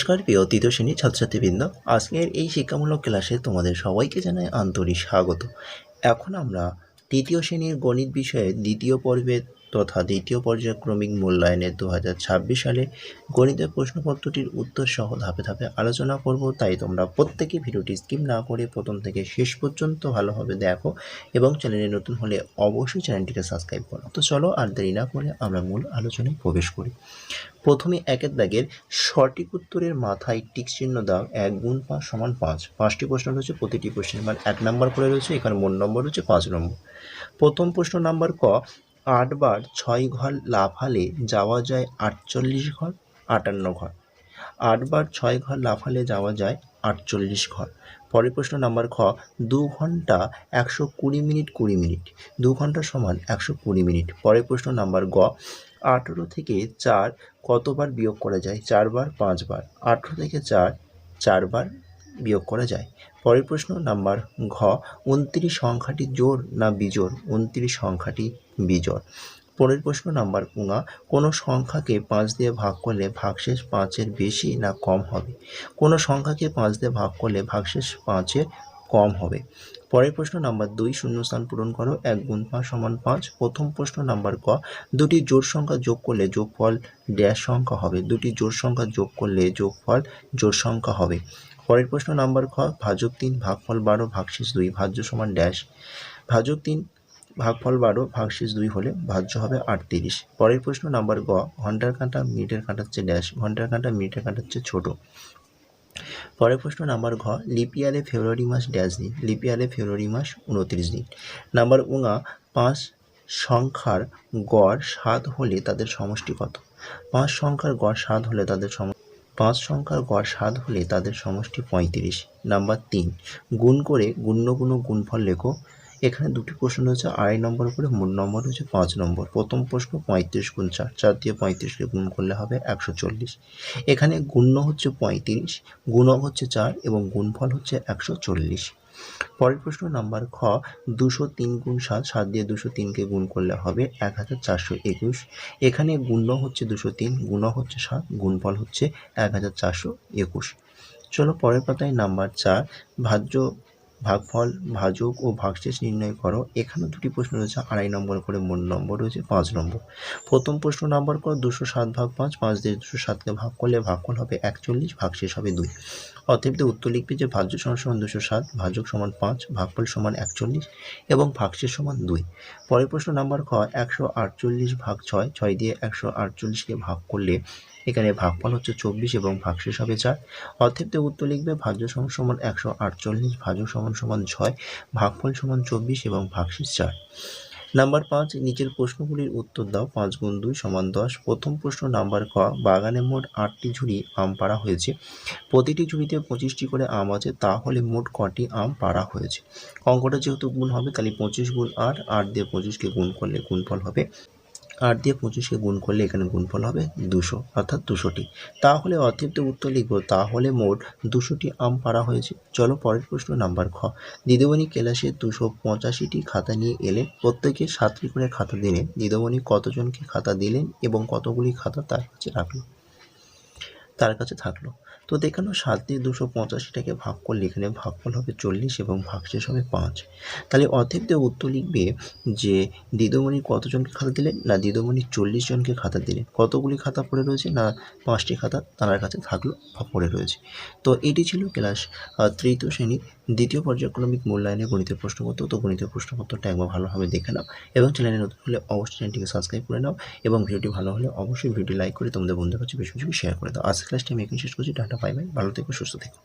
নমস্কার প্রিয় তৃতীয় শ্রেণীর ছাত্রছাত্রীবৃন্দ, আজকের এই শিক্ষামূলক ক্লাসে তোমাদের সবাইকে জানাই আন্তরিক স্বাগত। এখন আমরা তৃতীয় শ্রেণীর গণিত বিষয়ে দ্বিতীয় পর্বের তথা দ্বিতীয় পর্যায়ক্রমিক মূল্যায়নের 2026 সালে গণিতের প্রশ্নপত্রটির উত্তর সহ ধাপে ধাপে আলোচনা করব। তাই তোমরা প্রত্যেকে ভিডিওটি স্কিপ না করে প্রথম থেকে শেষ পর্যন্ত ভালোভাবে দেখো এবং চ্যানেলে নতুন হলে অবশ্যই চ্যানেলটিকে সাবস্ক্রাইব করো। তো চলো আর দেরি না করে আমরা মূল আলোচনায় প্রবেশ করি। প্রথমে একের দাগের সঠিক উত্তরের মাথায় টিক চিহ্ন দাও। 1 গুণ 5 সমান 5। 5টি প্রশ্ন রয়েছে, প্রতিটি প্রশ্নের মান 1 নম্বর করে রয়েছে। এখানে মোট নম্বর হচ্ছে 5 নম্বর। প্রথম প্রশ্ন নাম্বার ক, 8 বার 6 ঘর লাফালে যাওয়া যায় 48 ঘর 58 ঘর। 8 বার 6 ঘর লাফালে যাওয়া যায় 48 ঘর। পরের প্রশ্ন নাম্বার খ, 2 ঘন্টা 120 মিনিট 20 মিনিট। 2 ঘন্টা সমান 120 মিনিট। পরের প্রশ্ন নাম্বার গ, 18 থেকে 4 কতবার বিয়োগ করা যায়? 4 বার 5 বার। 18 থেকে 4 বার বিয়োগ করা যায়। পরের প্রশ্ন নাম্বার ঘ, 29 সংখ্যাটি জোড় না বিজোড়? 29 সংখ্যাটি বিজোড়। পরের প্রশ্ন নাম্বার উঙা, কোনো সংখ্যাকে 5 দিয়ে ভাগ করলে ভাগশেষ 5-এর বেশি না কম হবে? কোনো সংখ্যাকে 5 দিয়ে ভাগ করলে ভাগশেষ 5-এর কম হবে। পরের প্রশ্ন নাম্বার 2, শূন্যস্থান পূরণ করো। 1 গুণ 5 সমান 5। প্রথম প্রশ্ন নাম্বার ক, দুটি জোড় সংখ্যা যোগ করলে যোগফল ড্যাশ সংখ্যা হবে? দুটি জোড় সংখ্যা যোগ করলে যোগফল জোড় সংখ্যা হবে। পরের প্রশ্ন নাম্বার খ, ভাজক 3 ভাগফল 12 ভাগশেষ 2 ভাজ্য সমান ড্যাশ। ভাজক 3 ভাগফল 12 ভাগশেষ 2 হলে ভাজ্য হবে 38। পরের প্রশ্ন নাম্বার গ, ঘন্টার কাঁটা মিনিটের কাঁটার চেয়ে ড্যাশ। ঘন্টার কাঁটা মিনিটের কাঁটার চেয়ে ছোট। পরের প্রশ্ন নাম্বার ঘ, লিপিয়ারে ফেব্রুয়ারি মাস ড্যাশ দিন। লিপিয়ারে ফেব্রুয়ারি মাস 29 দিন। নাম্বার উঙা, 5 সংখ্যার গড় 7 হলে তাদের সমষ্টি কত? 5 সংখ্যার গড় 7 হলে তাদের 5 সংখ্যার গড় 7 হলে তাদের সমষ্টি 35। নাম্বার 3, গুণ করে গুণফল লেখো। এখানে দুটি প্রশ্ন রয়েছে, 2.5 নম্বর করে, মোট নম্বর হচ্ছে 5 নম্বর। প্রথম প্রশ্ন 35 গুণ 4, 4 দিয়ে 35কে গুণ করলে হবে 140। এখানে গুণ্য হচ্ছে 35, গুণক হচ্ছে 4 এবং গুণফল হচ্ছে 140। পরের প্রশ্ন নাম্বার খ, 203 গুণ 7, 7 দিয়ে 203কে গুণ করলে হবে 1421। এখানে গুণ্য হচ্ছে 203, গুণক হচ্ছে 7, গুণফল হচ্ছে 1421। চলো পরের পাতায় নাম্বার 4, ভাগফল ভাজক ও ভাগশেষ নির্ণয় করো। এখানে দুটি প্রশ্ন রয়েছে, 2.5 নম্বর করে, মোট নম্বর রয়েছে 5 নম্বর। প্রথম প্রশ্ন নাম্বার ক, 207 ভাগ 5, 5 দিয়ে 207কে ভাগ করলে ভাগফল হবে 41, ভাগশেষ হবে 2। অতএব উত্তর লিখবে যে ভাজ্য সমান 207, ভাজক সমান 5, ভাগফল সমান 41 এবং ভাগশেষ সমান 2। পরের প্রশ্ন নাম্বার খ, 148 ভাগ 6, 6 দিয়ে 148কে ভাগ করলে এখানে ভাগফল হচ্ছে 24 এবং ভাগশেষ হবে 4। অতএব উত্তর লিখবে ভাজ্য সমান 148, ভাজক সমান 6, ভাগফল সমান 24 এবং ভাগশেষ 4। নাম্বার 5, নিচের প্রশ্নগুলির উত্তর দাও। 5 গুণ 2 সমান 10। প্রথম প্রশ্ন নাম্বার ক, বাগানে মোট 8টি ঝুড়ি আম পাড়া হয়েছে। প্রতিটি ঝুড়িতে 25টি করে আম আছে, তাহলে মোট কটি আম পাড়া হয়েছে? অঙ্কটা যেহেতু গুণ হবে, তাহলে 25 গুণ 8, 8 দিয়ে 25কে গুণ করলে গুণফল হবে 8 দিয়ে 25কে গুণ করলে এখানে গুণফল হবে 200, অর্থাৎ 200টি। তাহলে অতএব উত্তর লিখব, তাহলে মোট 200টি আম পাড়া হয়েছে। চলো পরের প্রশ্ন নাম্বার খ, দিদিমণি ক্লাসে 285টি খাতা নিয়ে এলেন, প্রত্যেকে 7টি করে খাতা দিলেন। দিদিমণি কতজনকে খাতা দিলেন এবং কতগুলি খাতা তার কাছে থাকলো? তো দেখানো 7 দিয়ে 285টাকে ভাগ করলে এখানে ভাগফল হবে 40 এবং ভাগশেষ হবে 5। তাহলে অতএব উত্তর লিখবে যে দিদিমণি কতজনকে খাতা দিলেন? না, দিদিমণি 40 জনকে খাতা দিলেন। কতগুলি খাতা পড়ে রয়েছে? না, 5টি খাতা তার কাছে থাকলো বা পড়ে রয়েছে। তো এটি ছিল ক্লাস তৃতীয় শ্রেণীর দ্বিতীয় পর্যায়ক্রমিক মূল্যায়নের গণিতের প্রশ্নপত্র। তো গণিতের প্রশ্নপত্রটা একবার ভালোভাবে দেখে নাও এবং চ্যানেলে নতুন হলে অবশ্যই চ্যানেলটিকে সাবস্ক্রাইব করে নাও এবং ভিডিওটি ভালো হলে অবশ্যই ভিডিও লাইক করে তোমাদের বন্ধুদের কাছে বেশি বেশি শেয়ার করে দাও। আজকের ক্লাসটি আমি এখানে শেষ করছি। টাটা, বাই বাই, ভালো থেকো, সুস্থ থেকো।